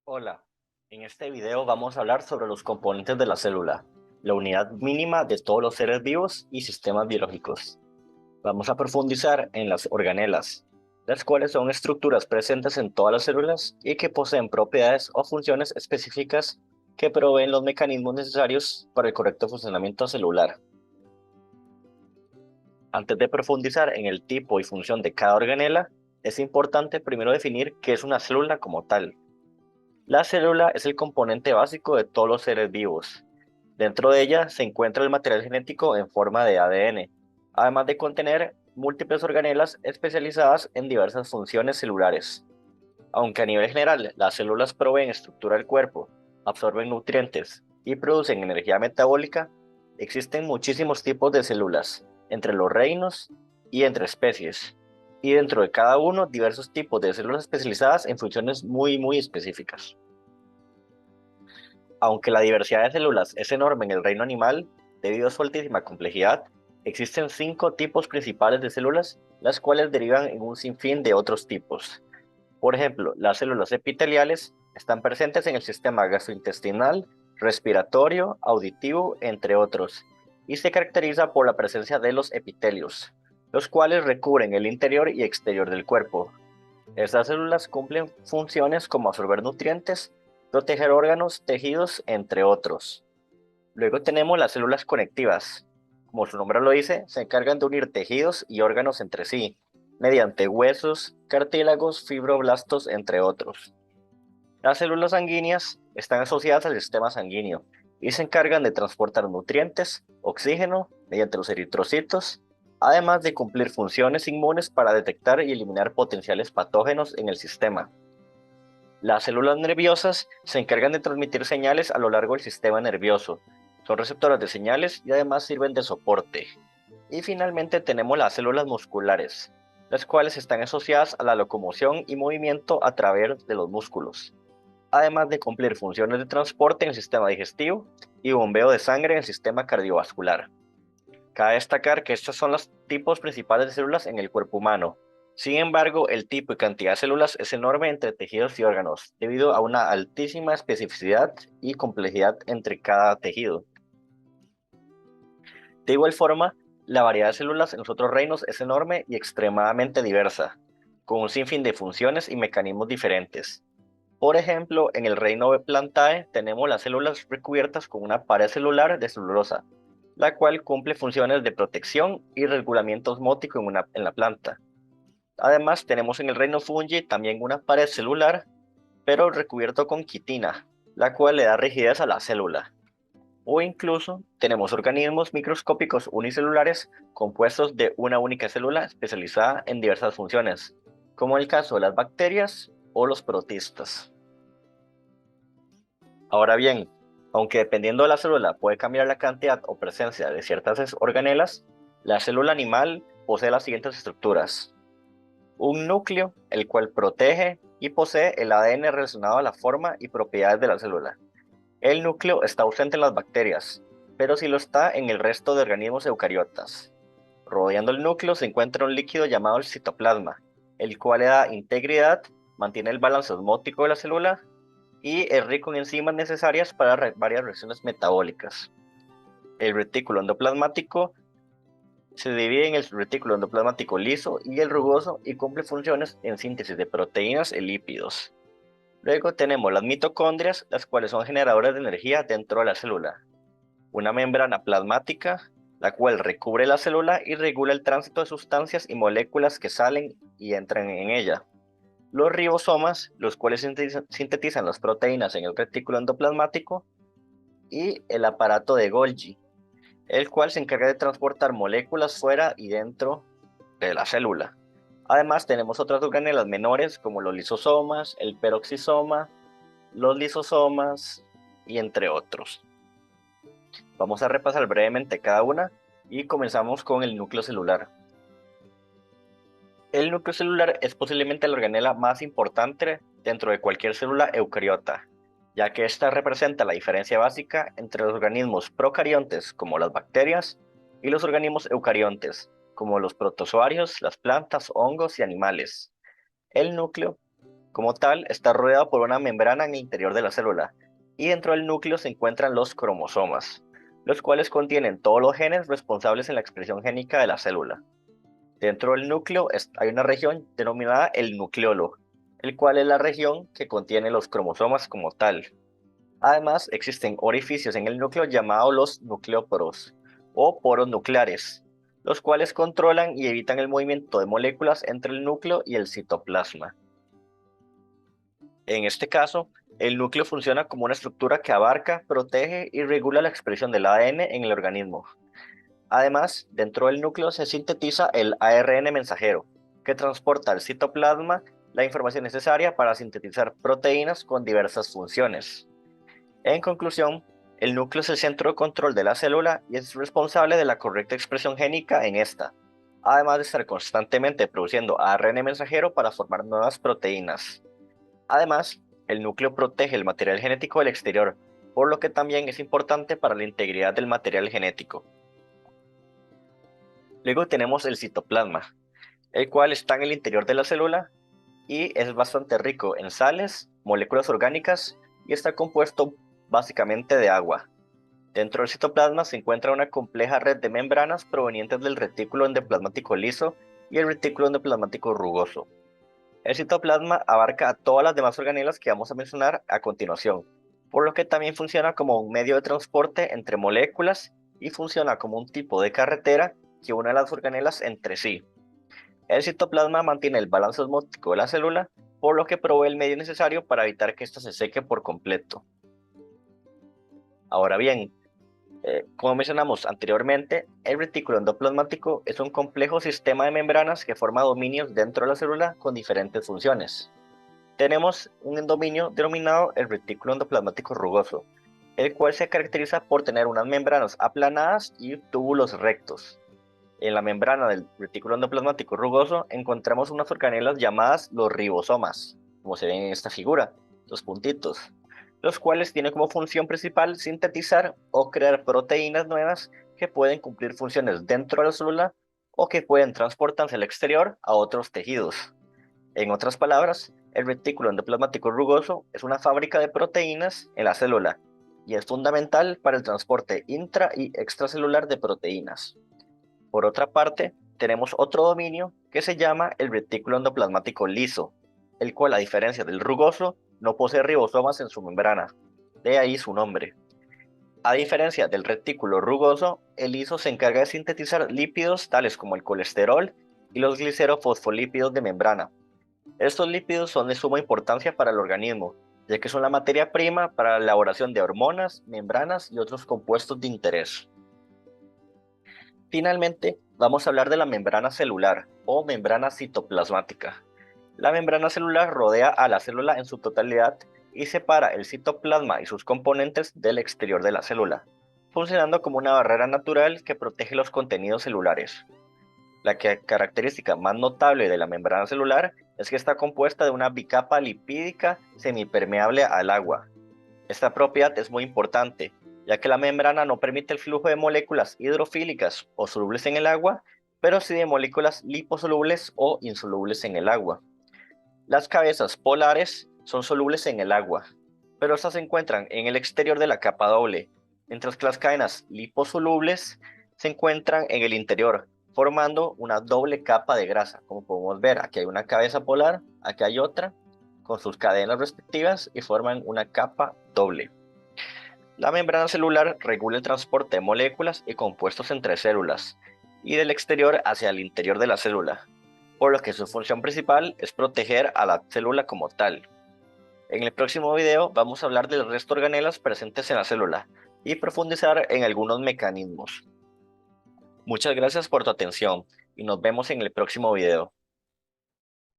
Hola, en este video vamos a hablar sobre los componentes de la célula, la unidad mínima de todos los seres vivos y sistemas biológicos. Vamos a profundizar en las organelas, las cuales son estructuras presentes en todas las células y que poseen propiedades o funciones específicas que proveen los mecanismos necesarios para el correcto funcionamiento celular. Antes de profundizar en el tipo y función de cada organela, es importante primero definir qué es una célula como tal. La célula es el componente básico de todos los seres vivos. Dentro de ella se encuentra el material genético en forma de ADN, además de contener múltiples organelas especializadas en diversas funciones celulares. Aunque a nivel general las células proveen estructura al cuerpo, absorben nutrientes y producen energía metabólica, existen muchísimos tipos de células, entre los reinos y entre especies, y dentro de cada uno diversos tipos de células especializadas en funciones muy específicas. Aunque la diversidad de células es enorme en el reino animal, debido a su altísima complejidad, existen 5 tipos principales de células, las cuales derivan en un sinfín de otros tipos. Por ejemplo, las células epiteliales están presentes en el sistema gastrointestinal, respiratorio, auditivo, entre otros, y se caracteriza por la presencia de los epitelios, los cuales recubren el interior y exterior del cuerpo. Estas células cumplen funciones como absorber nutrientes, proteger órganos, tejidos, entre otros. Luego tenemos las células conectivas. Como su nombre lo dice, se encargan de unir tejidos y órganos entre sí, mediante huesos, cartílagos, fibroblastos, entre otros. Las células sanguíneas están asociadas al sistema sanguíneo y se encargan de transportar nutrientes, oxígeno, mediante los eritrocitos, además de cumplir funciones inmunes para detectar y eliminar potenciales patógenos en el sistema. Las células nerviosas se encargan de transmitir señales a lo largo del sistema nervioso. Son receptoras de señales y además sirven de soporte. Y finalmente tenemos las células musculares, las cuales están asociadas a la locomoción y movimiento a través de los músculos, además de cumplir funciones de transporte en el sistema digestivo y bombeo de sangre en el sistema cardiovascular. Cabe destacar que estos son los tipos principales de células en el cuerpo humano. Sin embargo, el tipo y cantidad de células es enorme entre tejidos y órganos, debido a una altísima especificidad y complejidad entre cada tejido. De igual forma, la variedad de células en los otros reinos es enorme y extremadamente diversa, con un sinfín de funciones y mecanismos diferentes. Por ejemplo, en el reino de Plantae tenemos las células recubiertas con una pared celular de celulosa, la cual cumple funciones de protección y regulamiento osmótico en la planta. Además, tenemos en el reino fungi también una pared celular, pero recubierto con quitina, la cual le da rigidez a la célula. O incluso tenemos organismos microscópicos unicelulares compuestos de una única célula especializada en diversas funciones, como el caso de las bacterias o los protistas. Ahora bien, aunque dependiendo de la célula puede cambiar la cantidad o presencia de ciertas organelas, la célula animal posee las siguientes estructuras. Un núcleo, el cual protege y posee el ADN relacionado a la forma y propiedades de la célula. El núcleo está ausente en las bacterias, pero sí lo está en el resto de organismos eucariotas. Rodeando el núcleo se encuentra un líquido llamado el citoplasma, el cual le da integridad, mantiene el balance osmótico de la célula y es rico en enzimas necesarias para varias reacciones metabólicas. El retículo endoplasmático se divide en el retículo endoplasmático liso y el rugoso y cumple funciones en síntesis de proteínas y lípidos. Luego tenemos las mitocondrias, las cuales son generadoras de energía dentro de la célula. Una membrana plasmática, la cual recubre la célula y regula el tránsito de sustancias y moléculas que salen y entran en ella. Los ribosomas, los cuales sintetizan las proteínas en el retículo endoplasmático, y el aparato de Golgi, el cual se encarga de transportar moléculas fuera y dentro de la célula. Además, tenemos otras organelas menores como los lisosomas, el peroxisoma, los lisosomas y entre otros. Vamos a repasar brevemente cada una y comenzamos con el núcleo celular. El núcleo celular es posiblemente la organela más importante dentro de cualquier célula eucariota, ya que esta representa la diferencia básica entre los organismos procariontes, como las bacterias, y los organismos eucariontes, como los protozoarios, las plantas, hongos y animales. El núcleo como tal, está rodeado por una membrana en el interior de la célula, y dentro del núcleo se encuentran los cromosomas, los cuales contienen todos los genes responsables en la expresión génica de la célula. Dentro del núcleo hay una región denominada el nucleolo, el cual es la región que contiene los cromosomas como tal. Además, existen orificios en el núcleo llamados los nucleóporos o poros nucleares, los cuales controlan y evitan el movimiento de moléculas entre el núcleo y el citoplasma. En este caso, el núcleo funciona como una estructura que abarca, protege y regula la expresión del ADN en el organismo. Además, dentro del núcleo se sintetiza el ARN mensajero, que transporta al citoplasma la información necesaria para sintetizar proteínas con diversas funciones. En conclusión, el núcleo es el centro de control de la célula y es responsable de la correcta expresión génica en esta, además de estar constantemente produciendo ARN mensajero para formar nuevas proteínas. Además, el núcleo protege el material genético del exterior, por lo que también es importante para la integridad del material genético. Luego tenemos el citoplasma, el cual está en el interior de la célula y es bastante rico en sales, moléculas orgánicas y está compuesto básicamente de agua. Dentro del citoplasma se encuentra una compleja red de membranas provenientes del retículo endoplasmático liso y el retículo endoplasmático rugoso. El citoplasma abarca a todas las demás organelas que vamos a mencionar a continuación, por lo que también funciona como un medio de transporte entre moléculas y funciona como un tipo de carretera que une a las organelas entre sí. El citoplasma mantiene el balance osmótico de la célula, por lo que provee el medio necesario para evitar que ésta se seque por completo. Ahora bien, como mencionamos anteriormente, el retículo endoplasmático es un complejo sistema de membranas que forma dominios dentro de la célula con diferentes funciones. Tenemos un endominio denominado el retículo endoplasmático rugoso, el cual se caracteriza por tener unas membranas aplanadas y túbulos rectos. En la membrana del retículo endoplasmático rugoso encontramos unas organelas llamadas los ribosomas, como se ven en esta figura, los puntitos, los cuales tienen como función principal sintetizar o crear proteínas nuevas que pueden cumplir funciones dentro de la célula o que pueden transportarse al exterior a otros tejidos. En otras palabras, el retículo endoplasmático rugoso es una fábrica de proteínas en la célula y es fundamental para el transporte intra y extracelular de proteínas. Por otra parte, tenemos otro dominio que se llama el retículo endoplasmático liso, el cual, a diferencia del rugoso, no posee ribosomas en su membrana. De ahí su nombre. A diferencia del retículo rugoso, el liso se encarga de sintetizar lípidos tales como el colesterol y los glicerofosfolípidos de membrana. Estos lípidos son de suma importancia para el organismo, ya que son la materia prima para la elaboración de hormonas, membranas y otros compuestos de interés. Finalmente, vamos a hablar de la membrana celular o membrana citoplasmática. La membrana celular rodea a la célula en su totalidad y separa el citoplasma y sus componentes del exterior de la célula, funcionando como una barrera natural que protege los contenidos celulares. La característica más notable de la membrana celular es que está compuesta de una bicapa lipídica semipermeable al agua. Esta propiedad es muy importante, ya que la membrana no permite el flujo de moléculas hidrofílicas o solubles en el agua, pero sí de moléculas liposolubles o insolubles en el agua. Las cabezas polares son solubles en el agua, pero estas se encuentran en el exterior de la capa doble, mientras que las cadenas liposolubles se encuentran en el interior, formando una doble capa de grasa. Como podemos ver, aquí hay una cabeza polar, aquí hay otra, con sus cadenas respectivas y forman una capa doble. La membrana celular regula el transporte de moléculas y compuestos entre células y del exterior hacia el interior de la célula, por lo que su función principal es proteger a la célula como tal. En el próximo video vamos a hablar del resto de organelas presentes en la célula y profundizar en algunos mecanismos. Muchas gracias por tu atención y nos vemos en el próximo video.